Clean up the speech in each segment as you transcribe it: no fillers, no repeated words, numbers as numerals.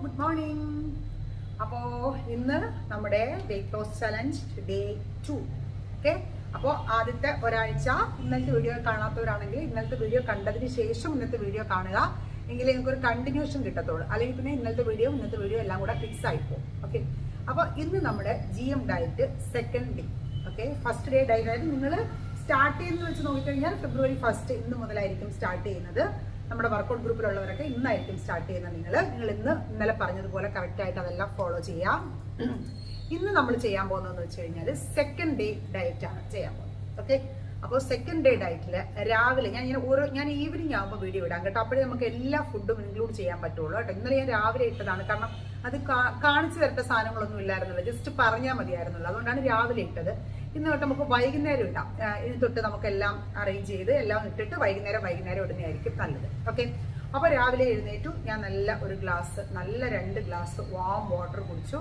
Good morning. അപ്പോൾ ഇന്ന് നമ്മുടെ weight loss challenge day 2. Okay, അപ്പോൾ ആദ്യത്തെ ഒരാഴ്ച ഇന്നലത്തെ വീഡിയോ കാണാത്തവരാണെങ്കിൽ ഇന്നലത്തെ വീഡിയോ കണ്ടതിന് ശേഷം ഇന്നത്തെ വീഡിയോ കാണുക, എങ്കിലേ നിങ്ങൾക്കൊരു കണ്ടിന്യൂഷൻ കിട്ടത്തുള്ളൂ. അല്ലെങ്കിൽ പിന്നെ ഇന്നത്തെ വീഡിയോ എല്ലാം കൂടെ ഫിക്സ് ആയിപ്പോകും. ഓക്കെ, അപ്പോൾ ഇന്ന് നമ്മുടെ GM diet second day. Okay, first day diet ആയിട്ട് നിങ്ങൾ സ്റ്റാർട്ട് ചെയ്യുന്നത് വെച്ച് നോക്കിക്കഴിഞ്ഞാൽ February 1 ഇന്ന് മുതലായിരിക്കും സ്റ്റാർട്ട് ചെയ്യുന്നത്. നമ്മുടെ വർക്കൗട്ട് ഗ്രൂപ്പിലുള്ളവരൊക്കെ ഇന്നായിരിക്കും സ്റ്റാർട്ട് ചെയ്യുന്നത്. നിങ്ങൾ ഇന്നലെ പറഞ്ഞതുപോലെ കറക്റ്റായിട്ട് അതെല്ലാം ഫോളോ ചെയ്യാം. ഇന്ന് നമ്മൾ ചെയ്യാൻ പോകുന്നതെന്ന് വെച്ച് കഴിഞ്ഞാൽ സെക്കൻഡ് ഡേ ഡയറ്റ് ആണ് ചെയ്യാൻ പോകുന്നത്. ഓക്കെ, അപ്പോൾ സെക്കൻഡ് ഡേ ഡയറ്റിൽ രാവിലെ ഞാൻ ഈവനിങ് ആകുമ്പോൾ വീഡിയോ ഇടാം കേട്ടോ. അപ്പോഴേ നമുക്ക് എല്ലാ ഫുഡും ഇൻക്ലൂഡ് ചെയ്യാൻ പറ്റുള്ളൂ കേട്ടോ. ഇന്നലെ ഞാൻ രാവിലെ ഇട്ടതാണ്, കാരണം അത് കാണിച്ചു തരേണ്ട സാധനങ്ങളൊന്നും ഇല്ലായിരുന്നല്ലോ, ജസ്റ്റ് പറഞ്ഞാൽ മതിയായിരുന്നല്ലോ. അതുകൊണ്ടാണ് രാവിലെ ഇട്ടത്. ഇന്ന് തൊട്ട് നമുക്ക് വൈകുന്നേരം ഇടാം. ഇനി തൊട്ട് നമുക്കെല്ലാം അറേഞ്ച് ചെയ്ത് എല്ലാം ഇട്ടിട്ട് വൈകുന്നേരം ഇടുന്നതായിരിക്കും നല്ലത്. ഓക്കെ, അപ്പോൾ രാവിലെ എഴുന്നേറ്റു, ഞാൻ നല്ല 2 ഗ്ലാസ് വാം വാട്ടർ കുടിച്ചു.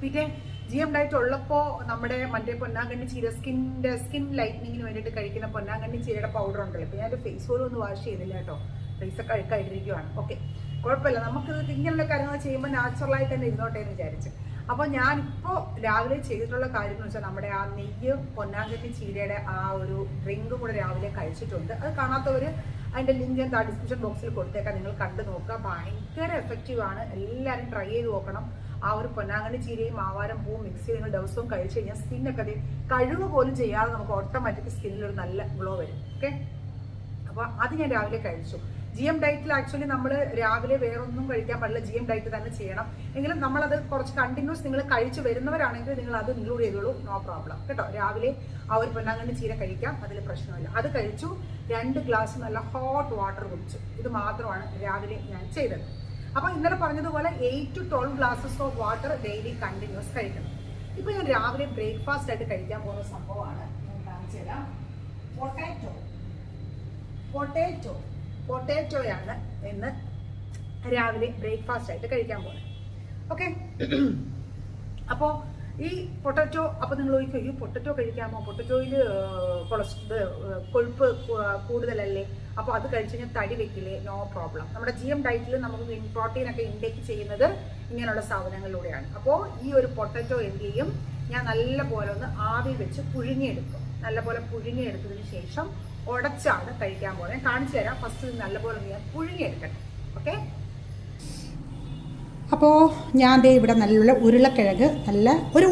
പിന്നെ GM ഡയറ്റ് ഉള്ളപ്പോൾ നമ്മുടെ മറ്റേ പൊന്നാങ്കണ്ണി ചീര സ്കിൻ ലൈറ്റനിങ്ങിന് വേണ്ടിയിട്ട് കഴിക്കുന്ന പൊന്നാങ്കണ്ണി ചീരയുടെ പൗഡർ ഉണ്ടല്ലോ. ഇപ്പം ഞാൻ ഫേസ് പോലും ഒന്ന് വാഷ് ചെയ്തില്ല കേട്ടോ, ഫേസൊക്കെ അഴുക്കായിട്ടിരിക്കുവാണ്. ഓക്കെ, കുഴപ്പമില്ല, നമുക്ക് ഇങ്ങനെയുള്ള കാര്യങ്ങൾ ചെയ്യുമ്പോൾ നാച്ചുറലായിട്ട് തന്നെ ഇരുന്നോട്ടെ എന്ന് വിചാരിച്ച്. അപ്പോൾ ഞാനിപ്പോൾ രാവിലെ ചെയ്തിട്ടുള്ള കാര്യം എന്ന് വെച്ചാൽ നമ്മുടെ ആ നെയ്യ് പൊന്നാങ്കണ്ണി ചീരയുടെ ആ ഒരു ഡ്രിങ്കും കൂടെ രാവിലെ കഴിച്ചിട്ടുണ്ട്. അത് കാണാത്തവർ അതിൻ്റെ ലിങ്ക് ഞാൻ ഡിസ്ക്രിപ്ഷൻ ബോക്സിൽ കൊടുത്തേക്കാം, നിങ്ങൾ കണ്ടു നോക്കുക. ഭയങ്കര എഫക്റ്റീവ് ആണ്, എല്ലാവരും ട്രൈ ചെയ്ത് നോക്കണം. ആ ഒരു പൊന്നാങ്കണ്ണി ചീരയും ആവാരം പൂവും മിക്സ് ചെയ്ത് നിങ്ങൾ ദിവസവും കഴിച്ചു കഴിഞ്ഞാൽ സ്കിന്നൊക്കെ കഴുകുക പോലും ചെയ്യാതെ നമുക്ക് ഓട്ടോമാറ്റിക് സ്കിന്നിലൊരു നല്ല ഗ്ലോ വരും. ഓക്കെ, അപ്പോൾ അത് ഞാൻ രാവിലെ കഴിച്ചു. GM ഡയറ്റിൽ ആക്ച്വലി നമ്മൾ രാവിലെ വേറെ ഒന്നും കഴിക്കാൻ പാടില്ല, GM ഡയറ്റ് തന്നെ ചെയ്യണം. എങ്കിലും നമ്മളത് കുറച്ച് കണ്ടിന്യൂസ് നിങ്ങൾ കഴിച്ച് വരുന്നവരാണെങ്കിൽ നിങ്ങൾ അത് ഇൻക്ലൂഡ് ചെയ്തോളൂ, നോ പ്രോബ്ലം കേട്ടോ. രാവിലെ ആ ഒരു പൊന്നാങ്കണ്ണി ചീര കഴിക്കാം, അതിൽ പ്രശ്നമില്ല. അത് കഴിച്ചു, 2 ഗ്ലാസ് നല്ല ഹോട്ട് വാട്ടർ കുടിച്ചു. ഇത് മാത്രമാണ് രാവിലെ ഞാൻ ചെയ്തത്. അപ്പോൾ ഇന്നലെ പറഞ്ഞതുപോലെ 8 to 12 glasses of water daily continuous കഴിക്കണം. ഇപ്പോൾ ഞാൻ രാവിലെ ബ്രേക്ക്ഫാസ്റ്റ് ആയിട്ട് കഴിക്കാൻ പോകുന്ന സംഭവമാണ് ഞാൻ കാണിച്ചു തരാം. പൊട്ടാറ്റോയാണ് ഇന്ന് രാവിലെ ബ്രേക്ക്ഫാസ്റ്റ് ആയിട്ട് കഴിക്കാൻ പോകുന്നത്. ഓക്കെ, അപ്പോൾ ഈ പൊട്ടറ്റോ, അപ്പോൾ നിങ്ങൾ ചോദിക്കും, ഈ പൊട്ടറ്റോ കഴിക്കാമോ, പൊട്ടറ്റോയിൽ കൊഴുപ്പ് കൂടുതലല്ലേ, അപ്പോൾ അത് കഴിച്ച് കഴിഞ്ഞാൽ തടി വെക്കില്ലേ? No problem. നമ്മുടെ GM ഡയറ്റിൽ നമുക്ക് പ്രോട്ടീനൊക്കെ ഇൻടേക്ക് ചെയ്യുന്നത് ഇങ്ങനെയുള്ള സാധനങ്ങളിലൂടെയാണ്. അപ്പോൾ ഈ ഒരു പൊട്ടറ്റോ എന്ത് ചെയ്യും, ഞാൻ നല്ലപോലെ ഒന്ന് ആവി വെച്ച് പുഴുങ്ങിയെടുക്കും. നല്ലപോലെ പുഴുങ്ങിയെടുത്തതിന് ശേഷം ഉടച്ചാണ് കഴിക്കാൻ പോകുന്നത്. കാണിച്ചു തരാം. ഫസ്റ്റ് നല്ലപോലെ ഞാൻ പുഴുങ്ങിയെടുക്കട്ടെ. ഓക്കെ, അപ്പോൾ ഞാൻ ഇവിടെ നല്ല ഉരുളക്കിഴങ്ങ്, നല്ല ഒരു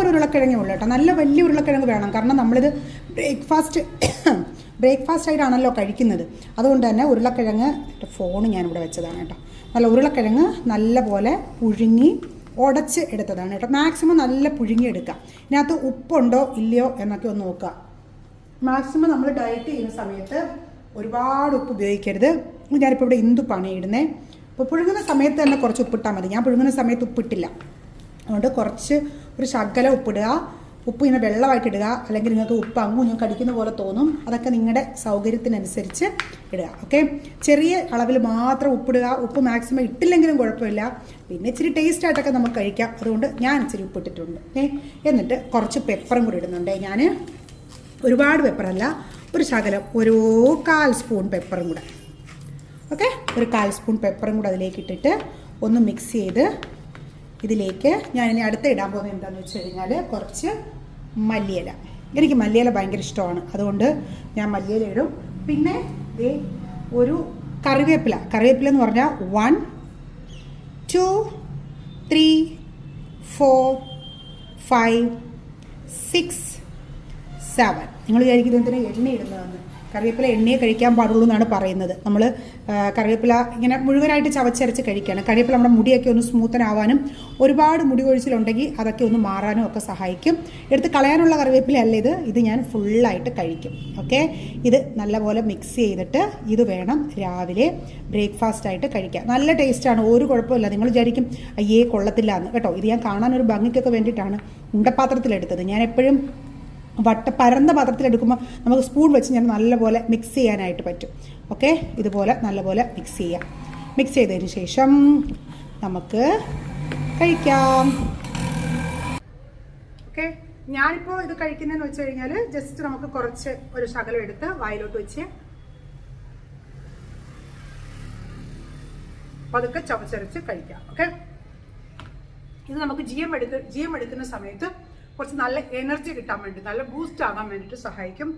ഉരുളക്കിഴങ്ങേ ഉള്ളൂ കേട്ടോ. നല്ല വലിയ ഉരുളക്കിഴങ്ങ് വേണം, കാരണം നമ്മളിത് ബ്രേക്ക്ഫാസ്റ്റ് ആയിട്ടാണല്ലോ കഴിക്കുന്നത്. അതുകൊണ്ട് തന്നെ ഉരുളക്കിഴങ്ങ്, ഫോണ് ഞാനിവിടെ വെച്ചതാണ് കേട്ടോ. നല്ല ഉരുളക്കിഴങ്ങ് നല്ലപോലെ പുഴുങ്ങി ഉടച്ച് എടുത്തതാണ് കേട്ടോ. മാക്സിമം നല്ല പുഴുങ്ങി എടുക്കുക. ഇതിനകത്ത് ഉപ്പുണ്ടോ ഇല്ലയോ എന്നൊക്കെ ഒന്ന് നോക്കുക. മാക്സിമം നമ്മൾ ഡയറ്റ് ചെയ്യുന്ന സമയത്ത് ഒരുപാട് ഉപ്പ് ഉപയോഗിക്കരുത്. ഞാനിപ്പോൾ ഇവിടെ എന്തു പണിയിടുന്നത്, അപ്പോൾ പുഴുങ്ങുന്ന സമയത്ത് തന്നെ കുറച്ച് ഉപ്പിട്ടാൽ മതി. ഞാൻ പുഴുങ്ങുന്ന സമയത്ത് ഉപ്പിട്ടില്ല, അതുകൊണ്ട് ഒരു ശകലം ഉപ്പിടുക. ഉപ്പ് ഇങ്ങനെ വെള്ളമായിട്ട് ഇടുക, അല്ലെങ്കിൽ നിങ്ങൾക്ക് ഉപ്പ് അങ്ങും കടിക്കുന്ന പോലെ തോന്നും. അതൊക്കെ നിങ്ങളുടെ സൗകര്യത്തിനനുസരിച്ച് ഇടുക. ഓക്കെ, ചെറിയ അളവിൽ മാത്രം ഉപ്പിടുക. ഉപ്പ് മാക്സിമം ഇട്ടില്ലെങ്കിലും കുഴപ്പമില്ല, പിന്നെ ഇച്ചിരി ടേസ്റ്റായിട്ടൊക്കെ നമുക്ക് കഴിക്കാം. അതുകൊണ്ട് ഞാൻ ഇച്ചിരി ഉപ്പിട്ടിട്ടുണ്ട്. എന്നിട്ട് കുറച്ച് പെപ്പറും കൂടി ഇടുന്നുണ്ട്. ഞാൻ ഒരുപാട് പെപ്പറല്ല, ഒരു ശകലം, 1/4 സ്പൂൺ പെപ്പറും കൂടെ. ഓക്കെ, 1/4 സ്പൂൺ പെപ്പറും കൂടെ അതിലേക്ക് ഇട്ടിട്ട് ഒന്ന് മിക്സ് ചെയ്ത് ഇതിലേക്ക് ഞാനിനി അടുത്ത് ഇടാൻ പോകുന്നത് എന്താണെന്ന് വെച്ച് കഴിഞ്ഞാൽ കുറച്ച് മല്ലിയില. എനിക്ക് മല്ലിയില ഭയങ്കര ഇഷ്ടമാണ്, അതുകൊണ്ട് ഞാൻ മല്ലിയില ഇടും. പിന്നെ ഒരു കറിവേപ്പില എന്ന് പറഞ്ഞാൽ 1 2 3 4 5 6 7. നിങ്ങൾ വിചാരിക്കുന്നത് എന്തിനാ എണ്ണ ഇടുന്നതെന്ന്. കറിവേപ്പില എണ്ണയെ കഴിക്കാൻ പാടുള്ളൂ എന്നാണ് പറയുന്നത്. നമ്മൾ കറിവേപ്പില ഇങ്ങനെ മുഴുവനായിട്ട് ചവച്ചരച്ച് കഴിക്കുകയാണ്. കറിവേപ്പില നമ്മുടെ മുടിയൊക്കെ ഒന്ന് സ്മൂത്തനാവാനും ഒരുപാട് മുടി കൊഴിച്ചിലുണ്ടെങ്കിൽ അതൊക്കെ ഒന്ന് മാറാനും ഒക്കെ സഹായിക്കും. എടുത്ത് കളയാനുള്ള കറിവേപ്പില അല്ല ഇത് ഞാൻ ഫുള്ളായിട്ട് കഴിക്കും. ഓക്കെ, ഇത് നല്ലപോലെ മിക്സ് ചെയ്തിട്ട് ഇത് വേണം രാവിലെ ബ്രേക്ക്ഫാസ്റ്റായിട്ട് കഴിക്കാൻ. നല്ല ടേസ്റ്റാണ്, ഒരു കുഴപ്പമില്ല. നിങ്ങൾ വിചാരിക്കും അയ്യേ കൊള്ളത്തില്ല എന്ന് കേട്ടോ. ഇത് ഞാൻ കാണാനൊരു ഭംഗിക്കൊക്കെ വേണ്ടിയിട്ടാണ് ഉണ്ടപ്പാത്രത്തിലെടുത്തത്. ഞാൻ എപ്പോഴും പരന്ന പാത്രത്തിലെടുക്കുമ്പോൾ നമുക്ക് സ്പൂൺ വെച്ച് ഞാൻ നല്ലപോലെ മിക്സ് ചെയ്യാനായിട്ട് പറ്റും. ഓക്കെ, ഇതുപോലെ നല്ലപോലെ മിക്സ് ചെയ്യാം. മിക്സ് ചെയ്തതിന് ശേഷം നമുക്ക് കഴിക്കാം. ഓക്കെ, ഞാനിപ്പോൾ ഇത് കഴിക്കുന്നതെന്ന് വെച്ച് കഴിഞ്ഞാൽ ജസ്റ്റ് നമുക്ക് കുറച്ച് ഒരു ശകലം എടുത്ത് വായിലോട്ട് വെച്ച് അതൊക്കെ ചവച്ചരച്ച് കഴിക്കാം. ഓക്കെ, ഇത് നമുക്ക് ജി എം എടുക്കുന്ന സമയത്ത് കുറച്ച് നല്ല എനർജി കിട്ടാൻ വേണ്ടി, നല്ല ബൂസ്റ്റ് ആകാൻ വേണ്ടിയിട്ട് സഹായിക്കും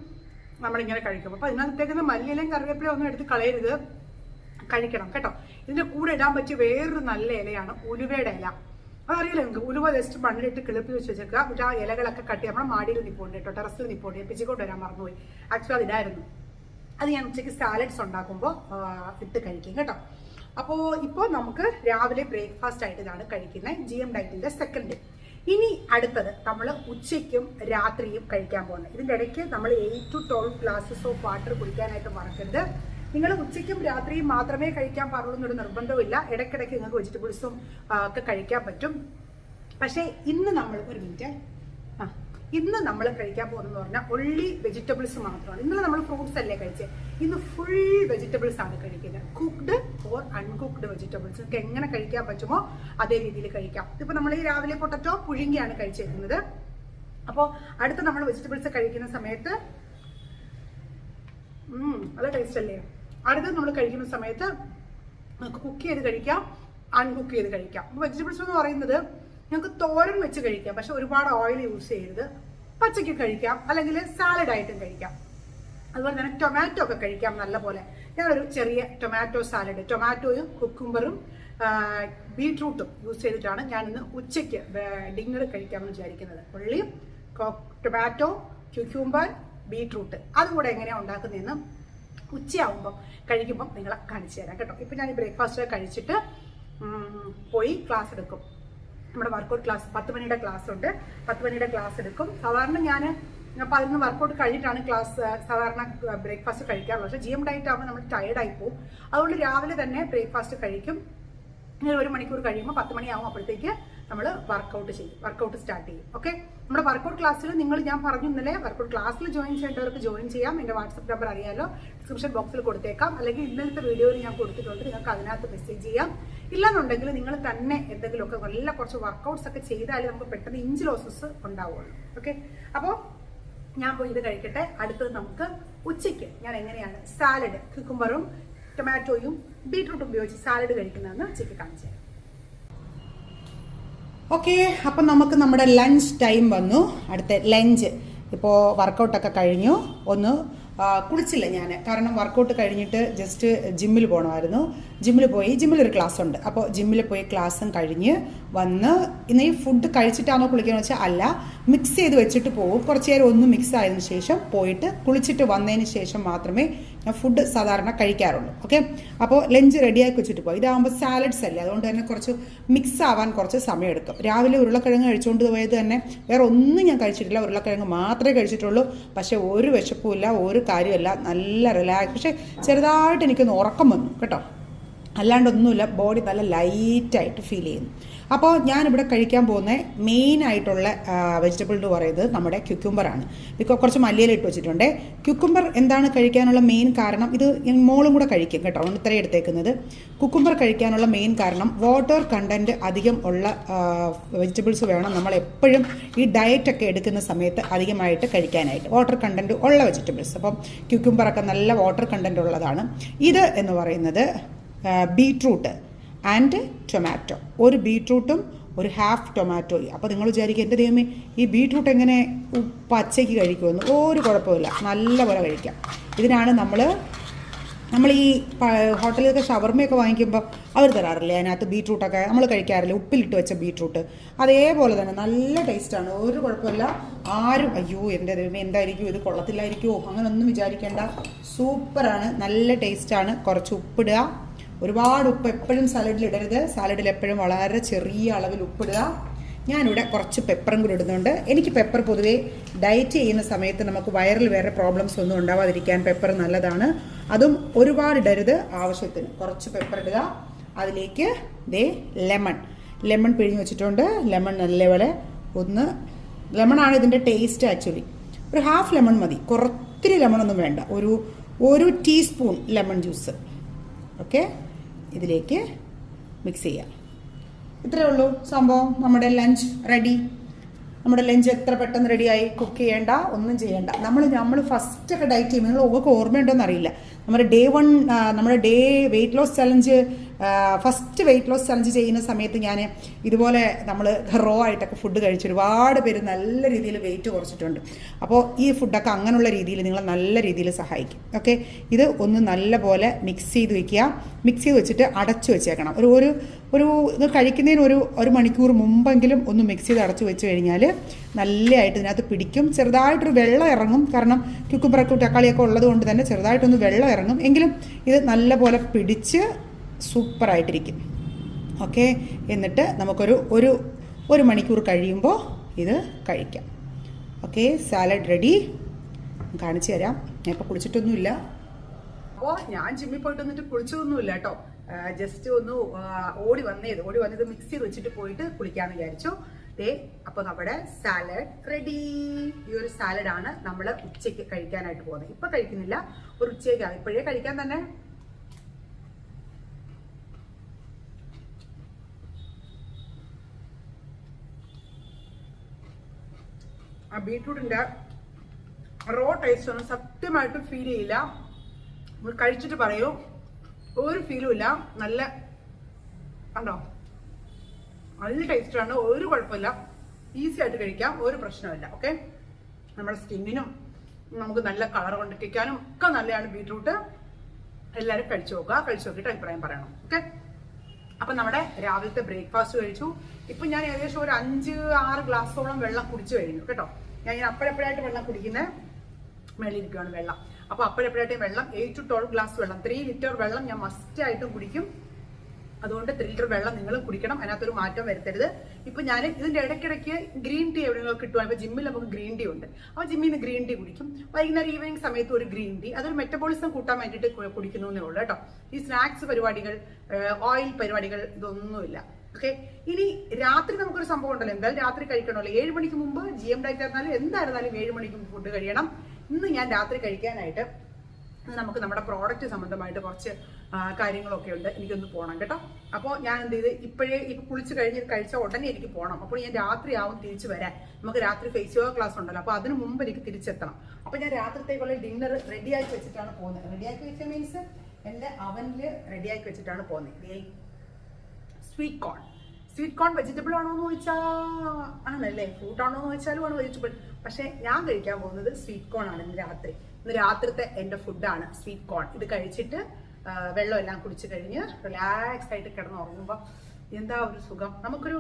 നമ്മളിങ്ങനെ കഴിക്കും. അപ്പോൾ ഇതിനകത്തേക്കുന്ന മല്ലിയിലയും കറിവേപ്പിലയും ഒന്നും എടുത്ത് കളയരുത്, കഴിക്കണം കേട്ടോ. ഇതിൻ്റെ കൂടെ ഇടാൻ പറ്റിയ വേറൊരു നല്ല ഇലയാണ് ഉലുവയുടെ ഇല. അതറിയില്ല നിങ്ങൾക്ക്, ഉലുവ ജസ്റ്റ് മണ്ണിലിട്ട് കിളിപ്പി വെച്ച് വെച്ചേക്കുക. എന്നിട്ട് ആ ഇലകളൊക്കെ കട്ടി നമ്മുടെ മാടിയിൽ നിൽപ്പുണ്ട് കേട്ടോ, ടെറസിൽ നിൽപ്പുണ്ട്. പിച്ചിക്കൊണ്ട് വരാൻ മറന്നുപോയി, ആക്ച്വലി അതിടായിരുന്നു. അത് ഞാൻ ഉച്ചയ്ക്ക് സാലഡ്സ് ഉണ്ടാക്കുമ്പോൾ ഇട്ട് കഴിക്കും കേട്ടോ. അപ്പോൾ ഇപ്പോൾ നമുക്ക് രാവിലെ ബ്രേക്ക്ഫാസ്റ്റ് ആയിട്ട് ഇതാണ് കഴിക്കുന്നത്, ജി എം ഡയറ്റിൻ്റെ സെക്കൻഡ് ഡേ. ഇനി അടുത്തത് നമ്മൾ ഉച്ചയ്ക്കും രാത്രിയും കഴിക്കാൻ പോകുന്നത്. ഇതിൻ്റെ ഇടയ്ക്ക് നമ്മൾ 8 to 12 ഗ്ലാസസ് ഓഫ് വാട്ടർ കുടിക്കാനായിട്ട് മറക്കരുത്. നിങ്ങൾ ഉച്ചയ്ക്കും രാത്രിയും മാത്രമേ കഴിക്കാൻ പാടുള്ളൂ എന്നൊരു നിർബന്ധമില്ല. ഇടയ്ക്കിടയ്ക്ക് നിങ്ങൾക്ക് വെജിറ്റബിൾസും ഒക്കെ കഴിക്കാൻ പറ്റും. പക്ഷേ ഇന്ന് നമ്മൾ ഇന്ന് നമ്മൾ കഴിക്കാൻ പോകുന്നതെന്ന് പറഞ്ഞാൽ ഒൺലി വെജിറ്റബിൾസ് മാത്രമാണ്. ഇന്നലെ നമ്മൾ ഫ്രൂട്ട്സ് അല്ലേ കഴിച്ചത്, ഇന്ന് ഫുൾ വെജിറ്റബിൾസ് ആണ് കഴിക്കുന്നത്. കുക്ക്ഡ് ഓർ അൺകുക്ക്ഡ് വെജിറ്റബിൾസ് നിങ്ങൾക്ക് എങ്ങനെ കഴിക്കാൻ പറ്റുമോ അതേ രീതിയിൽ കഴിക്കാം. ഇതിപ്പോൾ നമ്മൾ ഈ രാവിലെ പൊട്ടറ്റോ പുഴുങ്ങിയാണ് കഴിച്ചിരിക്കുന്നത്. അപ്പോൾ അടുത്ത നമ്മൾ വെജിറ്റബിൾസ് കഴിക്കുന്ന സമയത്ത് നല്ല ടേസ്റ്റ് അല്ലേ. അടുത്ത് നമ്മൾ കഴിക്കുന്ന സമയത്ത് നമുക്ക് കുക്ക് ചെയ്ത് കഴിക്കാം, അൺകുക്ക് ചെയ്ത് കഴിക്കാം. വെജിറ്റബിൾസ് എന്ന് പറയുന്നത് ഞങ്ങൾക്ക് തോരൻ വെച്ച് കഴിക്കാം, പക്ഷെ ഒരുപാട് ഓയിൽ യൂസ് ചെയ്യരുത്. പച്ചയ്ക്ക് കഴിക്കാം, അല്ലെങ്കിൽ സാലഡ് ആയിട്ടും കഴിക്കാം. അതുപോലെ തന്നെ ടൊമാറ്റോ ഒക്കെ കഴിക്കാം നല്ലപോലെ. ഞാനൊരു ചെറിയ ടൊമാറ്റോ സാലഡ്, ടൊമാറ്റോയും കുക്കുംബറും ബീട്രൂട്ടും യൂസ് ചെയ്തിട്ടാണ് ഞാനിന്ന് ഉച്ചയ്ക്ക് ഡിന്നർ കഴിക്കാമെന്ന് വിചാരിക്കുന്നത്. ഉള്ളി, ടൊമാറ്റോ, ക്യൂക്യൂംബർ, ബീട്രൂട്ട്, അതുകൂടെ എങ്ങനെയാണ് ഉണ്ടാക്കുന്നതെന്ന് ഉച്ചയാവുമ്പം കഴിക്കുമ്പം നിങ്ങളെ കാണിച്ചു തരാം കേട്ടോ. ഇപ്പം ഞാൻ ഈ ബ്രേക്ക്ഫാസ്റ്റ് കഴിച്ചിട്ട് പോയി ക്ലാസ് എടുക്കും. നമ്മുടെ വർക്കൗട്ട് ക്ലാസ് 10 മണിയുടെ ക്ലാസ് ഉണ്ട്. 10 മണിയുടെ ക്ലാസ് എടുക്കും. സാധാരണ ഞാൻ 11 വർക്കൗട്ട് കഴിഞ്ഞിട്ടാണ് ക്ലാസ് സാധാരണ ബ്രേക്ക്ഫാസ്റ്റ് കഴിക്കാറുള്ളത്. പക്ഷേ ജി എം ഡയറ്റ് ആകുമ്പോൾ നമ്മൾ ടയർഡായി പോകും. അതുകൊണ്ട് രാവിലെ തന്നെ ബ്രേക്ക്ഫാസ്റ്റ് കഴിക്കും. ഇങ്ങനെ 1 മണിക്കൂർ കഴിയുമ്പോൾ 10 മണിയാവും, അപ്പോഴത്തേക്ക് നമ്മൾ വർക്കൗട്ട് സ്റ്റാർട്ട് ചെയ്യും. ഓക്കെ, നമ്മുടെ വർക്കൗട്ട് ക്ലാസ്സിൽ ഞാൻ പറഞ്ഞു ഇന്നലെ, വർക്കൗട്ട് ക്ലാസ്സിൽ ജോയിൻ ചെയ്യേണ്ടവർക്ക് ജോയിൻ ചെയ്യാം. എൻ്റെ വാട്സപ്പ് നമ്പർ അറിയാലോ, ഡിസ്ക്രിപ്ഷൻ ബോക്സിൽ കൊടുത്തേക്കാം. അല്ലെങ്കിൽ ഇന്നലത്തെ വീഡിയോയിൽ ഞാൻ കൊടുത്തിട്ടുണ്ട്, നിങ്ങൾക്ക് അതിനകത്ത് മെസ്സേജ് ചെയ്യാം. ഇല്ലെന്നുണ്ടെങ്കിൽ നിങ്ങൾ തന്നെ എന്തെങ്കിലുമൊക്കെ നല്ല കുറച്ച് വർക്കൗട്ട്സ് ഒക്കെ ചെയ്താലേ നമുക്ക് പെട്ടെന്ന് ഇഞ്ച് ലോസസ് ഉണ്ടാവുള്ളൂ. ഓക്കെ, അപ്പോൾ ഞാൻ പോയി ഇത് കഴിക്കട്ടെ. അടുത്തത് നമുക്ക് ഉച്ചയ്ക്ക് ഞാൻ എങ്ങനെയാണ് സാലഡ്, കുക്കുംബറും ടൊമാറ്റോയും ബീട്രൂട്ടും ഉപയോഗിച്ച് സാലഡ് കഴിക്കുന്നതെന്ന് ഉച്ചയ്ക്ക് കാണിച്ചു തരാം. ഓക്കെ, അപ്പം നമുക്ക് നമ്മുടെ ലഞ്ച് ടൈം വന്നു. അടുത്ത ലഞ്ച് ഇപ്പോൾ വർക്കൗട്ടൊക്കെ കഴിഞ്ഞു. ഒന്ന് കുളിച്ചില്ല ഞാൻ, കാരണം വർക്കൗട്ട് കഴിഞ്ഞിട്ട് ജസ്റ്റ് ജിമ്മിൽ പോകണമായിരുന്നു. ജിമ്മിലൊരു ക്ലാസ് ഉണ്ട്. അപ്പോൾ ജിമ്മിൽ പോയി ക്ലാസ്സും കഴിഞ്ഞ് വന്ന് ഇന്ന് ഈ ഫുഡ് കഴിച്ചിട്ടാണോ കുളിക്കുകയെന്ന് വെച്ചാൽ അല്ല, മിക്സ് ചെയ്ത് വെച്ചിട്ട് പോകും. കുറച്ച് നേരം ഒന്ന് മിക്സ് ആയതിനു ശേഷം പോയിട്ട് കുളിച്ചിട്ട് വന്നതിന് ശേഷം മാത്രമേ ഞാൻ ഫുഡ് സാധാരണ കഴിക്കാറുള്ളൂ. ഓക്കെ, അപ്പോൾ ലഞ്ച് റെഡിയാക്കി വെച്ചിട്ട് പോയി. ഇതാകുമ്പോൾ സാലഡ്സ് അല്ലേ, അതുകൊണ്ട് തന്നെ കുറച്ച് മിക്സ് ആവാൻ കുറച്ച് സമയമെടുക്കും. രാവിലെ ഉരുളക്കിഴങ്ങ് കഴിച്ചുകൊണ്ട് പോയത് തന്നെ വേറെ ഒന്നും ഞാൻ കഴിച്ചിട്ടില്ല, ഉരുളക്കിഴങ്ങ് മാത്രമേ കഴിച്ചിട്ടുള്ളൂ. പക്ഷേ ഒരു വിശപ്പുമില്ല, ഒരു കാര്യമല്ല, നല്ല റിലാക്സ്. പക്ഷേ ചെറുതായിട്ട് എനിക്കൊന്ന് ഉറക്കം വന്നു കേട്ടോ, അല്ലാണ്ടൊന്നുമില്ല. ബോഡി നല്ല ലൈറ്റായിട്ട് ഫീൽ ചെയ്യുന്നു. അപ്പോൾ ഞാനിവിടെ കഴിക്കാൻ പോകുന്ന മെയിനായിട്ടുള്ള വെജിറ്റബിൾ എന്ന് പറയുന്നത് നമ്മുടെ ക്യുക്കുംബറാണ്. കുറച്ച് മല്ലിയില ഇട്ട് വെച്ചിട്ടുണ്ട്. ക്യുക്കുംബർ എന്താണ് കഴിക്കാനുള്ള മെയിൻ കാരണം, ഇത് മോളും കൂടെ കഴിക്കും കേട്ടോ, അതുകൊണ്ട് ഇത്രയും എടുത്തേക്കുന്നത്. കുക്കുംബർ കഴിക്കാനുള്ള മെയിൻ കാരണം വാട്ടർ കണ്ടൻറ്റ് അധികം ഉള്ള വെജിറ്റബിൾസ് വേണം നമ്മൾ എപ്പോഴും ഈ ഡയറ്റൊക്കെ എടുക്കുന്ന സമയത്ത് അധികമായിട്ട് കഴിക്കാനായിട്ട്. വാട്ടർ കണ്ടൻറ്റ് ഉള്ള വെജിറ്റബിൾസ്, അപ്പം ക്യുക്കുംബറൊക്കെ നല്ല വാട്ടർ കണ്ടൻറ്റ് ഉള്ളതാണ്. ഇത് എന്ന് പറയുന്നത് ബീട്രൂട്ട് ആൻഡ് ടൊമാറ്റോ, ഒരു ബീട്രൂട്ടും ഒരു ഹാഫ് ടൊമാറ്റോയും. അപ്പോൾ നിങ്ങൾ വിചാരിക്കുക എൻ്റെ ദൈവമേ ഈ ബീട്രൂട്ട് എങ്ങനെ പച്ചയ്ക്ക് കഴിക്കുമെന്ന്. ഒരു കുഴപ്പമില്ല, നല്ലപോലെ കഴിക്കാം. ഇതിനാണ് നമ്മൾ ഈ ഹോട്ടലിലൊക്കെ ഷവർമയൊക്കെ വാങ്ങിക്കുമ്പോൾ അവർ തരാറില്ലേ, അതിനകത്ത് ബീട്രൂട്ടൊക്കെ നമ്മൾ കഴിക്കാറില്ല, ഉപ്പിലിട്ട് വെച്ച ബീട്രൂട്ട്. അതേപോലെ തന്നെ നല്ല ടേസ്റ്റാണ്, ഒരു കുഴപ്പമില്ല. ആരും അയ്യോ എൻ്റെ ദൈവമേ എന്തായിരിക്കും ഇത് കൊള്ളത്തില്ലായിരിക്കുമോ അങ്ങനെയൊന്നും വിചാരിക്കേണ്ട. സൂപ്പറാണ്, നല്ല ടേസ്റ്റാണ്. കുറച്ച് ഉപ്പിടുക, ഒരുപാട് ഉപ്പ് എപ്പോഴും സാലഡിൽ ഇടരുത്. സാലഡിൽ എപ്പോഴും വളരെ ചെറിയ അളവിൽ ഉപ്പിടുക. ഞാനിവിടെ കുറച്ച് പെപ്പറും കൂടി ഇടുന്നുണ്ട്. എനിക്ക് പെപ്പർ പൊതുവേ ഡയറ്റ് ചെയ്യുന്ന സമയത്ത് നമുക്ക് വയറിൽ വേറെ പ്രോബ്ലംസ് ഒന്നും ഉണ്ടാവാതിരിക്കാൻ പെപ്പർ നല്ലതാണ്. അതും ഒരുപാട് ഇടരുത്, ആവശ്യത്തിന് കുറച്ച് പെപ്പർ ഇടുക. അതിലേക്ക് ലെമൺ പിഴിഞ്ഞ് വെച്ചിട്ടുണ്ട്. ലെമൺ നല്ലപോലെ ലെമണാണ് ഇതിൻ്റെ ടേസ്റ്റ് ആക്ച്വലി. ഒരു ഹാഫ് ലെമൺ മതി, കുറത്തിരി ലെമണൊന്നും വേണ്ട. ഒരു ടീസ്പൂൺ ലെമൺ ജ്യൂസ്. ഓക്കെ, ഇതിലേക്ക് മിക്സ് ചെയ്യാം. ഇത്രയേ ഉള്ളൂ സംഭവം. നമ്മുടെ ലഞ്ച് റെഡി. നമ്മുടെ ലഞ്ച് എത്ര പെട്ടെന്ന് റെഡിയായി. കുക്ക് ചെയ്യേണ്ട, ഒന്നും ചെയ്യേണ്ട. നമ്മൾ ഫസ്റ്റൊക്കെ ഡയറ്റ് ചെയ്യുമ്പോൾ നിങ്ങൾക്ക് ഓർമ്മയുണ്ടോയെന്ന് അറിയില്ല, നമ്മുടെ ഡേ 1 നമ്മുടെ weight loss challenge first weight loss challenge ചെയ്യുന്ന സമയത്ത് ഞാൻ ഇതുപോലെ നമ്മൾ റോ ആയിട്ടൊക്കെ ഫുഡ് കഴിച്ച് ഒരുപാട് പേര് നല്ല രീതിയിൽ വെയിറ്റ് കുറച്ചിട്ടുണ്ട്. അപ്പോൾ ഈ ഫുഡൊക്കെ അങ്ങനെയുള്ള രീതിയിൽ നിങ്ങളെ നല്ല രീതിയിൽ സഹായിക്കും. ഓക്കെ, ഇത് ഒന്ന് നല്ലപോലെ മിക്സ് ചെയ്ത് വെക്കുക. മിക്സ് ചെയ്ത് വെച്ചിട്ട് അടച്ചു വെച്ചേക്കണം. ഇത് കഴിക്കുന്നതിന് ഒരു മണിക്കൂർ മുമ്പെങ്കിലും ഒന്ന് മിക്സ് ചെയ്ത് അടച്ചു വെച്ച് കഴിഞ്ഞാൽ നല്ലതായിട്ട് ഇതിനകത്ത് പിടിക്കും. ചെറുതായിട്ടൊരു വെള്ളം ഇറങ്ങും, കാരണം ക്യുക്കുംബറൊക്കെ തക്കാളിയൊക്കെ ഉള്ളത് കൊണ്ട് തന്നെ ചെറുതായിട്ടൊന്ന് വെള്ളം ഇറങ്ങും. എങ്കിലും ഇത് നല്ലപോലെ പിടിച്ച് സൂപ്പറായിട്ടിരിക്കും. ഓക്കെ, എന്നിട്ട് നമുക്കൊരു മണിക്കൂർ കഴിയുമ്പോൾ ഇത് കഴിക്കാം. Okay, salad ready. കാണിച്ചു തരാം. ഞാൻ ഇപ്പോൾ കുളിച്ചിട്ടൊന്നുമില്ല. അപ്പോൾ ഞാൻ ജിമ്മിൽ പോയിട്ട് വന്നിട്ട് കുളിച്ചതൊന്നുമില്ല കേട്ടോ. ജസ്റ്റ് ഒന്ന് ഓടി വന്നത് മിക്സ് ചെയ്ത് വെച്ചിട്ട് പോയിട്ട് കുളിക്കാമെന്ന് വിചാരിച്ചു. അപ്പോൾ നമ്മുടെ സാലഡ് റെഡി. ഈ ഒരു സാലഡാണ് നമ്മൾ ഉച്ചയ്ക്ക് കഴിക്കാനായിട്ട് പോകുന്നത്. ഇപ്പം കഴിക്കുന്നില്ല, ഒരു ഉച്ചയ്ക്കാണ്. ഇപ്പോഴേ കഴിക്കാൻ തന്നെ ആ ബീട്രൂട്ടിൻ്റെ റോ ടേസ്റ്റ് ഒന്നും സത്യമായിട്ടും ഫീൽ ചെയ്യില്ല. കഴിച്ചിട്ട് പറയൂ, ഒരു ഫീലും ഇല്ല. നല്ല കണ്ടോ, നല്ല ടേസ്റ്റാണ്, ഒരു കുഴപ്പമില്ല. ഈസി ആയിട്ട് കഴിക്കാം, ഒരു പ്രശ്നമില്ല. ഓക്കെ, നമ്മുടെ സ്കിന്നിനും നമുക്ക് നല്ല കളർ കൊണ്ടിരിക്കാനും ഒക്കെ നല്ലതാണ് ബീട്രൂട്ട്. എല്ലാവരും കഴിച്ചു നോക്കുക, കഴിച്ചു നോക്കിയിട്ട് അഭിപ്രായം പറയണം. ഓക്കെ, അപ്പം നമ്മുടെ രാവിലത്തെ ബ്രേക്ക്ഫാസ്റ്റ് കഴിച്ചു. ഇപ്പം ഞാൻ ഏകദേശം ഒരു 5-6 ഗ്ലാസോളം വെള്ളം കുടിച്ചു കഴിഞ്ഞു കേട്ടോ. ഞാൻ ഇങ്ങനെ അപ്പോഴെപ്പോഴായിട്ട് വെള്ളം കുടിക്കുന്നത്, മേളിയിരിക്കുകയാണ് വെള്ളം. അപ്പോൾ അപ്പോഴെപ്പോഴായിട്ട് വെള്ളം 8 to 12 ഗ്ലാസ് വെള്ളം, 3 ലിറ്റർ വെള്ളം ഞാൻ മസ്റ്റായിട്ടും കുടിക്കും. അതുകൊണ്ട് 3 ലിറ്റർ വെള്ളം നിങ്ങളും കുടിക്കണം, അതിനകത്തൊരു മാറ്റം വരുത്തരുത്. ഇപ്പം ഞാൻ ഇതിൻ്റെ ഇടയ്ക്കിടയ്ക്ക് ഗ്രീൻ ടീ എവിടെയെങ്കിലും കിട്ടുക. ഇപ്പോൾ ജിമ്മിൽ നമുക്ക് ഗ്രീൻ ടീ ഉണ്ട്, അപ്പോൾ ജിമ്മിൽ നിന്ന് ഗ്രീൻ ടീ കുടിക്കും. വൈകുന്നേരം ഈവനിങ് സമയത്ത് ഒരു ഗ്രീൻ ടീ, അതൊരു മെറ്റബോളിസം കൂട്ടാൻ വേണ്ടിയിട്ട് കുടിക്കുന്നേ ഉള്ളൂ കേട്ടോ. ഈ സ്നാക്സ് പരിപാടികൾ, ഓയിൽ പരിപാടികൾ, ഇതൊന്നുമില്ല. ഓക്കെ, ഇനി രാത്രി നമുക്കൊരു സംഭവം ഉണ്ടല്ലോ, എന്തായാലും രാത്രി കഴിക്കണമല്ലോ. 7 മണിക്ക് മുമ്പ് GM ഡയറ്റ് ആയിരുന്നാലും എന്തായിരുന്നാലും 7 മണിക്ക് മുമ്പ് ഫുഡ് കഴിയണം. ഇന്ന് ഞാൻ രാത്രി കഴിക്കാനായിട്ട് നമുക്ക് നമ്മുടെ പ്രോഡക്റ്റ് സംബന്ധമായിട്ട് കുറച്ച് കാര്യങ്ങളൊക്കെ ഉണ്ട്, എനിക്കൊന്ന് പോകണം കേട്ടോ. അപ്പോൾ ഞാൻ എന്ത് ചെയ്ത് ഇപ്പം കുളിച്ച് കഴിച്ച ഉടനെ എനിക്ക് പോകണം. അപ്പോൾ ഞാൻ രാത്രിയാവും തിരിച്ചു വരാൻ. നമുക്ക് രാത്രി ഫേസ് യോഗ ക്ലാസ് ഉണ്ടല്ലോ, അപ്പോൾ അതിന് മുമ്പ് എനിക്ക് തിരിച്ചെത്തണം. അപ്പോൾ ഞാൻ രാത്രിത്തേക്കുള്ള ഡിന്നർ റെഡിയാക്കി വെച്ചിട്ടാണ് പോകുന്നത്. റെഡിയാക്കി വെച്ച മീൻസ് എൻ്റെ അവനിൽ റെഡിയാക്കി വെച്ചിട്ടാണ് പോകുന്നത്. സ്വീറ്റ് കോൺ വെജിറ്റബിൾ ആണോ എന്ന് ചോദിച്ചാൽ ആണല്ലേ, ഫ്രൂട്ട് ആണോ എന്ന് ചോദിച്ചാലും ആണ് വെജിറ്റബിൾ. പക്ഷേ ഞാൻ കഴിക്കാൻ പോകുന്നത് സ്വീറ്റ് കോൺ ആണ് ഇന്ന് രാത്രിത്തെ എൻ്റെ ഫുഡാണ് സ്വീറ്റ് കോൺ. ഇത് കഴിച്ചിട്ട് വെള്ളം എല്ലാം കുടിച്ച് കഴിഞ്ഞ് റിലാക്സ് ആയിട്ട് കിടന്ന് ഉറങ്ങുമ്പോൾ എന്താ ഒരു സുഖം. നമുക്കൊരു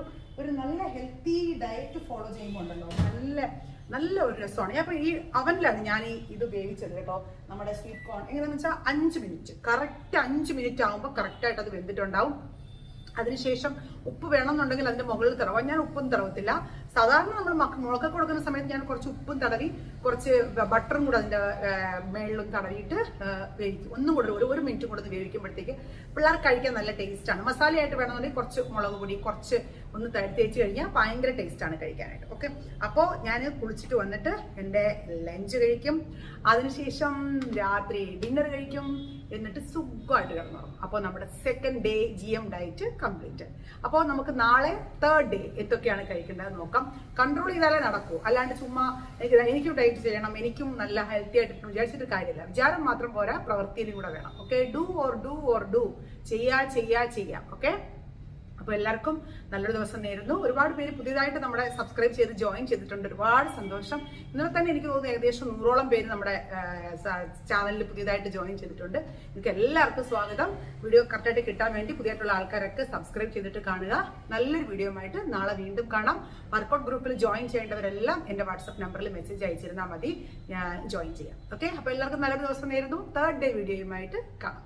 നല്ല ഹെൽത്തി ഡയറ്റ് ഫോളോ ചെയ്യുമ്പോൾ ഉണ്ടല്ലോ, നല്ല ഒരു രസമാണ്. ഞാൻ ഇപ്പോൾ ഈ അവനിലാണ് ഞാൻ ഇത് വേവിച്ചത് കേട്ടോ. നമ്മുടെ സ്വീറ്റ് കോൺ എങ്ങനെയാണെന്ന് വെച്ചാൽ 5 മിനിറ്റ്, കറക്റ്റ് 5 മിനിറ്റ് ആകുമ്പോൾ കറക്റ്റായിട്ട് അത് വെന്തിട്ടുണ്ടാവും. അതിനുശേഷം ഉപ്പ് വേണമെന്നുണ്ടെങ്കിൽ അതിൻ്റെ മുകളിൽ തടവാം. ഞാൻ ഉപ്പും തടവത്തില്ല. സാധാരണ നമ്മൾ മുളകൊക്കെ കൊടുക്കുന്ന സമയത്ത് ഞാൻ കുറച്ച് ഉപ്പും തടവി കുറച്ച് ബട്ടറും കൂടെ അതിൻ്റെ മേളിലും തടവിയിട്ട് വേവിക്കും. ഒന്നും കൂടെ ഒരു മിനിറ്റ് കൂടെ വേവിക്കുമ്പോഴത്തേക്ക് പിള്ളേർക്ക് കഴിക്കാൻ നല്ല ടേസ്റ്റാണ്. മസാലയായിട്ട് വേണമെന്നുണ്ടെങ്കിൽ കുറച്ച് മുളക് പൊടി കുറച്ച് ഒന്ന് തേച്ച് കഴിഞ്ഞാൽ ഭയങ്കര ടേസ്റ്റാണ് കഴിക്കാനായിട്ട്. ഓക്കെ, അപ്പോൾ ഞാൻ കുളിച്ചിട്ട് വന്നിട്ട് എൻ്റെ ലഞ്ച് കഴിക്കും. അതിനുശേഷം രാത്രി ഡിന്നർ കഴിക്കും. എന്നിട്ട് സുഖമായിട്ട് കിടന്നുറങ്ങും. അപ്പോൾ നമ്മുടെ second day GM diet complete. അപ്പോൾ നമുക്ക് നാളെ 3rd ഡേ എന്തൊക്കെയാണ് കഴിക്കേണ്ടത് നോക്കാം. കൺട്രോൾ ചെയ്താലേ നടക്കൂ, അല്ലാണ്ട് ചുമ്മാ എനിക്കും ഡയറ്റ് ചെയ്യണം, എനിക്കും നല്ല ഹെൽത്തി ആയിട്ട് വിചാരിച്ചിട്ട് കാര്യമില്ല. വിചാരം മാത്രം പോരാ, പ്രവൃത്തിയിലും കൂടെ വേണം. ഓക്കെ, ഡു ഓർ ഡു ചെയ്യാം. ഓക്കെ, അപ്പോൾ എല്ലാവർക്കും നല്ലൊരു ദിവസം നേരുന്നു. ഒരുപാട് പേര് പുതിയതായിട്ട് നമ്മുടെ സബ്സ്ക്രൈബ് ചെയ്ത് ജോയിൻ ചെയ്തിട്ടുണ്ട്, ഒരുപാട് സന്തോഷം. ഇന്നലെ തന്നെ എനിക്ക് തോന്നുന്നു ഏകദേശം 100ഓളം പേര് നമ്മുടെ ചാനലിൽ പുതിയതായിട്ട് ജോയിൻ ചെയ്തിട്ടുണ്ട്. നിങ്ങൾക്ക് എല്ലാവർക്കും സ്വാഗതം. വീഡിയോ കറക്റ്റായിട്ട് കിട്ടാൻ വേണ്ടി പുതിയതായിട്ടുള്ള ആൾക്കാരൊക്കെ സബ്സ്ക്രൈബ് ചെയ്തിട്ട് കാണുക. നല്ലൊരു വീഡിയോ ആയിട്ട് നാളെ വീണ്ടും കാണാം. വർക്കൗട്ട് ഗ്രൂപ്പിൽ ജോയിൻ ചെയ്യേണ്ടവരെല്ലാം എൻ്റെ വാട്സപ്പ് നമ്പറിൽ മെസ്സേജ് അയച്ചിരുന്നാൽ മതി, ഞാൻ ജോയിൻ ചെയ്യാം. ഓക്കെ, അപ്പോൾ എല്ലാവർക്കും നല്ലൊരു ദിവസം നേരുന്നു. 3rd ഡേ വീഡിയോയുമായിട്ട് കാണാം.